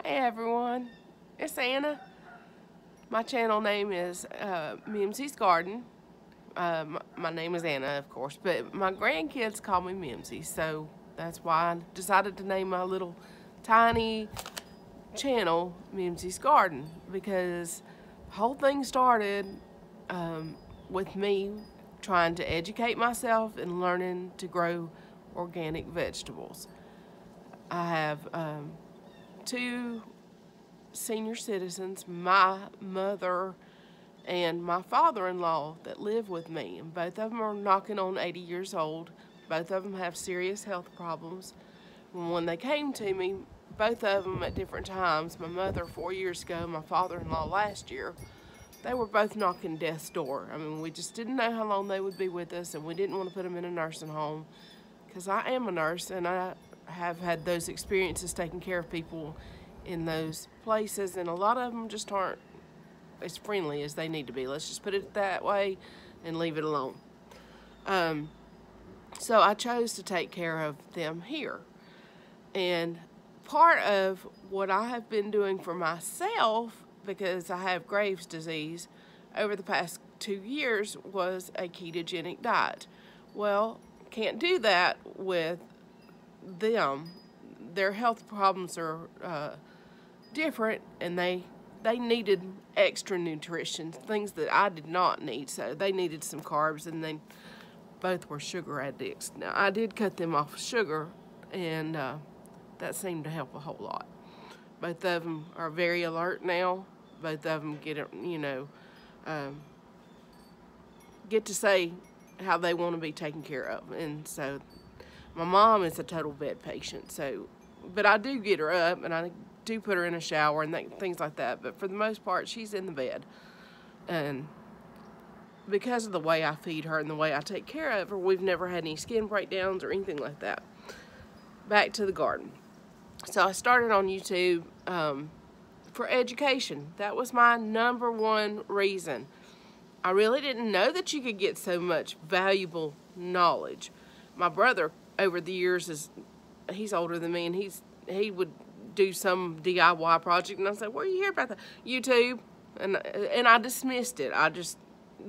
Hey everyone, it's Anna. My channel name is Mimsy's Garden. My name is Anna, of course, but my grandkids call me Mimsy, so that's why I decided to name my little tiny channel Mimsy's Garden, because the whole thing started with me trying to educate myself and learning to grow organic vegetables. I have two senior citizens, my mother and my father-in-law, that live with me, and both of them are knocking on 80 years old. Both of them have serious health problems. When they came to me, both of them at different times, my mother 4 years ago, my father-in-law last year, they were both knocking death's door. I mean, we just didn't know how long they would be with us, and we didn't want to put them in a nursing home, because I am a nurse and I have had those experiences taking care of people in those places, and a lot of them just aren't as friendly as they need to be. Let's just put it that way and leave it alone. So I chose to take care of them here. And part of what I have been doing for myself, because I have Graves' disease, over the past 2 years was a ketogenic diet. Well, can't do that with them. Their health problems are different, and they needed extra nutrition, things that I did not need. So they needed some carbs, and they both were sugar addicts. Now, I did cut them off of sugar, and that seemed to help a whole lot. Both of them are very alert now. Both of them get to say how they want to be taken care of. And so my mom is a total bed patient, so, but I do get her up and I do put her in a shower and things like that, but for the most part she's in the bed. And because of the way I feed her and the way I take care of her, we've never had any skin breakdowns or anything like that. Back to the garden. So I started on YouTube for education. That was my #1 reason. I really didn't know that you could get so much valuable knowledge. My brother, over the years, he's older than me, and he would do some DIY project, and I said, "Where you hear about that?" YouTube, and I dismissed it. I just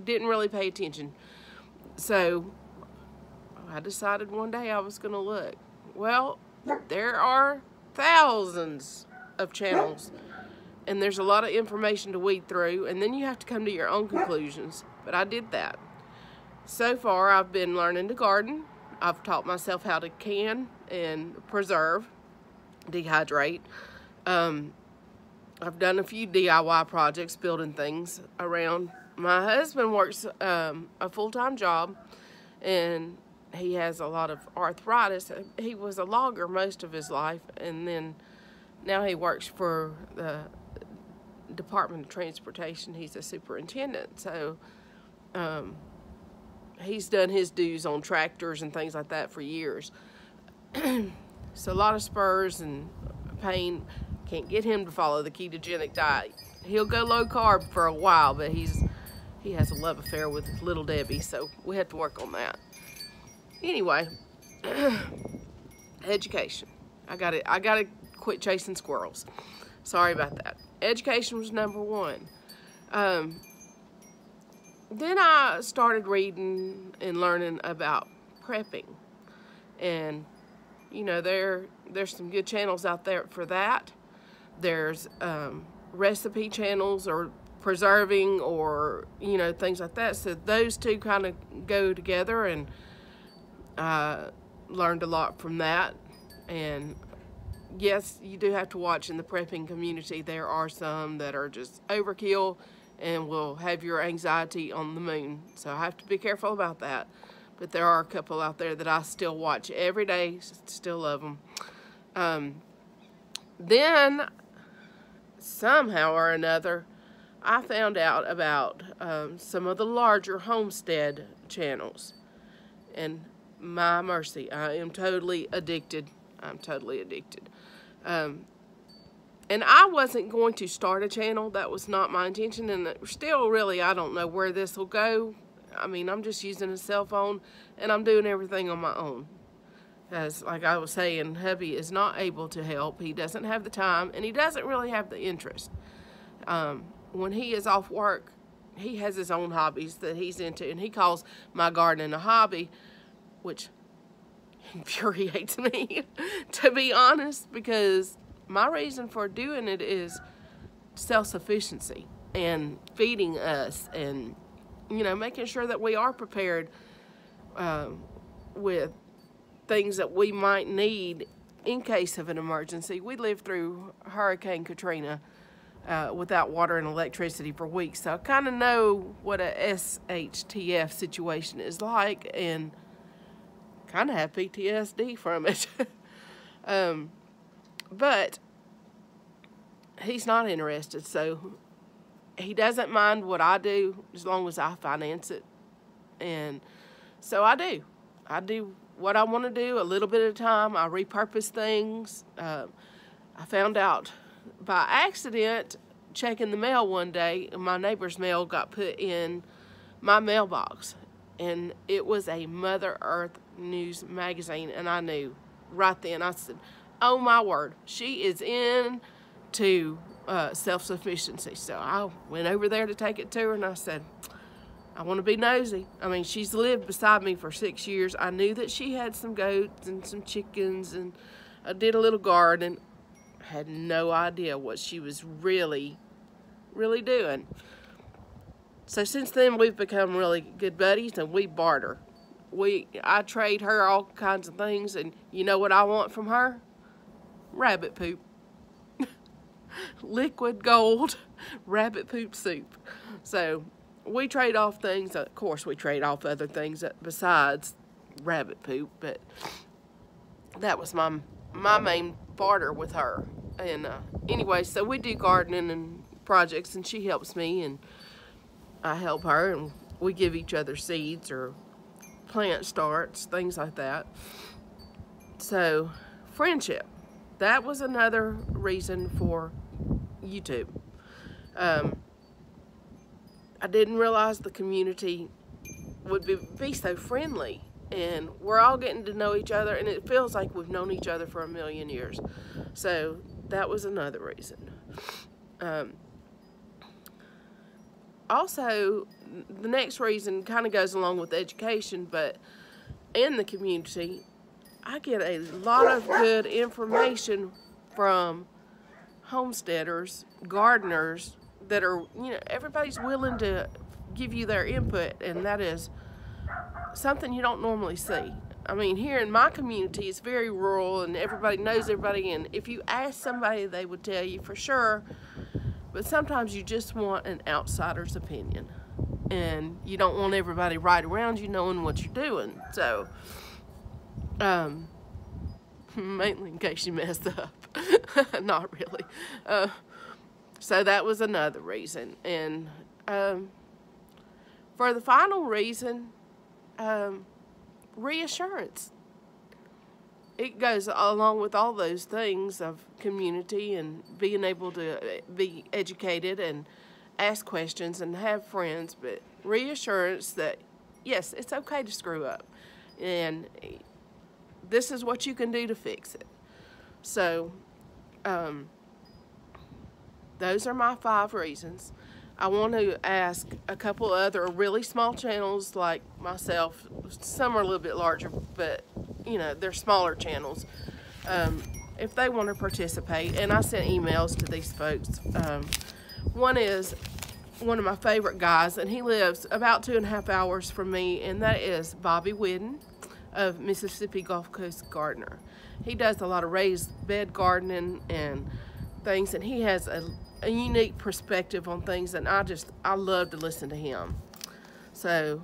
didn't really pay attention. So I decided one day I was going to look. Well, there are thousands of channels, and there's a lot of information to weed through, and then you have to come to your own conclusions. But I did that. So far, I've been learning to garden. I've taught myself how to can and preserve, dehydrate. I've done a few DIY projects, building things around. My husband works a full-time job, and he has a lot of arthritis. He was a logger most of his life, and then now he works for the Department of Transportation. He's a superintendent, so he's done his dues on tractors and things like that for years. So a lot of spurs and pain. Can't get him to follow the ketogenic diet. He'll go low carb for a while, but he has a love affair with Little Debbie, so we have to work on that. Anyway, education. I gotta quit chasing squirrels. Sorry about that. Education was #1. Then I started reading and learning about prepping, and you know, there's some good channels out there for that. There's recipe channels, or preserving, or things like that. So those two kind of go together, and I learned a lot from that. And yes, you do have to watch in the prepping community. There are some that are just overkill and will have your anxiety on the moon. So I have to be careful about that. But there are a couple out there that I still watch every day, still love them. Then, somehow or another, I found out about some of the larger homestead channels. And my mercy, I am totally addicted. I'm totally addicted. And I wasn't going to start a channel. That was not my intention. And still, really, I don't know where this will go. I mean, I'm just using a cell phone, and I'm doing everything on my own. Because, like I was saying, hubby is not able to help. He doesn't have the time, and he doesn't really have the interest. When he is off work, he has his own hobbies that he's into, and he calls my gardening a hobby, which infuriates me, to be honest, because my reason for doing it is self-sufficiency and feeding us, and, you know, making sure that we are prepared with things that we might need in case of an emergency. We lived through Hurricane Katrina without water and electricity for weeks, so I kind of know what a SHTF situation is like, and kind of have PTSD from it. But he's not interested, so he doesn't mind what I do as long as I finance it. And so I do what I want to do a little bit at a time. I repurpose things. I found out by accident checking the mail one day, my neighbor's mail got put in my mailbox, and it was a Mother Earth News magazine, and I knew right then. I said, oh my word, she is into self-sufficiency. So I went over there to take it to her, and I said, I want to be nosy. I mean, she's lived beside me for 6 years. I knew that she had some goats and some chickens, and I did a little garden. Had no idea what she was really doing. So since then, we've become really good buddies, and we barter. I trade her all kinds of things, and you know what I want from her? Rabbit poop. Liquid gold rabbit poop soup. So we trade off things. Of course, we trade off other things besides rabbit poop, but that was my main barter with her. And anyway, so we do gardening and projects, and she helps me, and I help her, and we give each other seeds or plant starts, things like that. So, friendship. That was another reason for YouTube. I didn't realize the community would be so friendly, and we're all getting to know each other, and it feels like we've known each other for a million years. So that was another reason. Also, the next reason kind of goes along with education, but in the community, I get a lot of good information from homesteaders, gardeners that are, you know, everybody's willing to give you their input, and that is something you don't normally see. I mean, here in my community, it's very rural, and everybody knows everybody, and if you ask somebody, they would tell you for sure, but sometimes you just want an outsider's opinion, and you don't want everybody right around you knowing what you're doing. So, mainly in case you messed up. Not really. So that was another reason. And for the final reason, reassurance. It goes along with all those things of community and being able to be educated and ask questions and have friends, but reassurance that, yes, it's okay to screw up, and this is what you can do to fix it. So, those are my 5 reasons. I want to ask a couple other really small channels like myself. Some are a little bit larger, but you know, they're smaller channels. If they want to participate, and I sent emails to these folks. One is one of my favorite guys, and he lives about 2.5 hours from me, and that is Bobby Whidden of Mississippi Gulf Coast Gardener. He does a lot of raised bed gardening and things, and he has a unique perspective on things, and I love to listen to him. So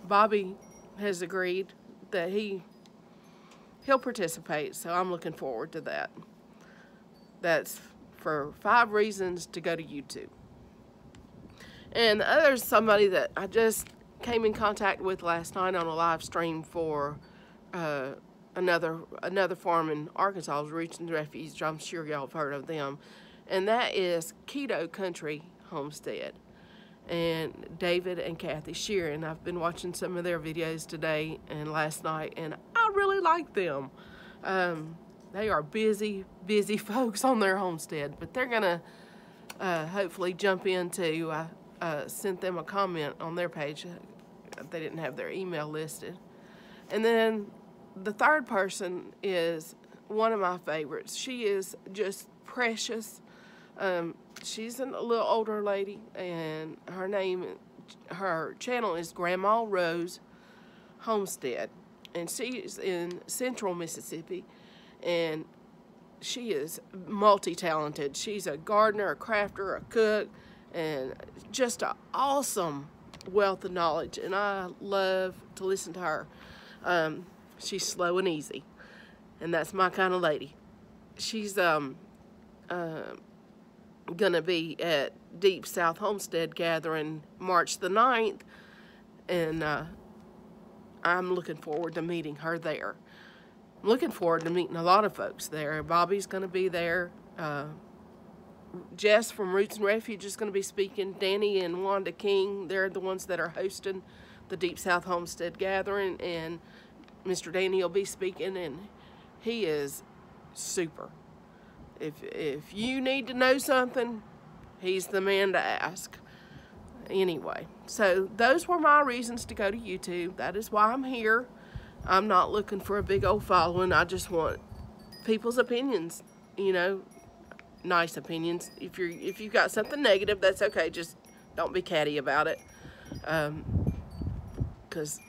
Bobby has agreed that he'll participate, so I'm looking forward to that. That's for 5 reasons to go to YouTube. And the other is somebody that I just came in contact with last night on a live stream for another farm in Arkansas, Reach and Refuge. I'm sure y'all have heard of them. And that is Keto Country Homestead. And David and Kathy Sheeran. I've been watching some of their videos today and last night, and I really like them. They are busy folks on their homestead, but they're going to hopefully jump into, sent them a comment on their page. They didn't have their email listed. And then the third person is one of my favorites. She is just precious. She's a little older lady, and her channel is Grandma Rose Homestead, and she is in central Mississippi, and she is multi-talented. She's a gardener, a crafter, a cook, and just an awesome wealth of knowledge, and I love to listen to her. She's slow and easy, and that's my kind of lady. She's gonna be at Deep South Homestead gathering March the 9th, and I'm looking forward to meeting her there. I'm looking forward to meeting a lot of folks there. Bobby's gonna be there. Jess from Roots and Refuge is gonna be speaking. Danny and Wanda King, they're the ones that are hosting the Deep South Homestead gathering, and Mr. Danny will be speaking, and he is super. If you need to know something, he's the man to ask. Anyway, so those were my reasons to go to YouTube. That is why I'm here. I'm not looking for a big old following. I just want people's opinions, you know, nice opinions. If you've got something negative, that's okay. Just don't be catty about it, because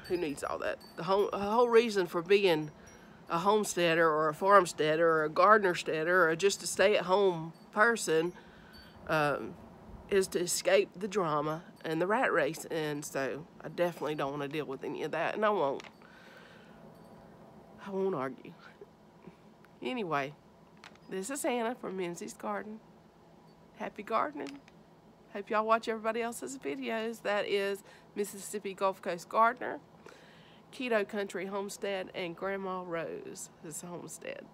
who needs all that? The whole reason for being a homesteader or a farmsteader or a gardenersteader or just a stay-at-home person is to escape the drama and the rat race, and so I definitely don't want to deal with any of that, and I won't argue. Anyway, this is Hannah from Menzies Garden. Happy gardening. Hope y'all watch everybody else's videos. That is Mississippi Gulf Coast Gardener, Keto Country Homestead, and Grandma Rose is Homestead.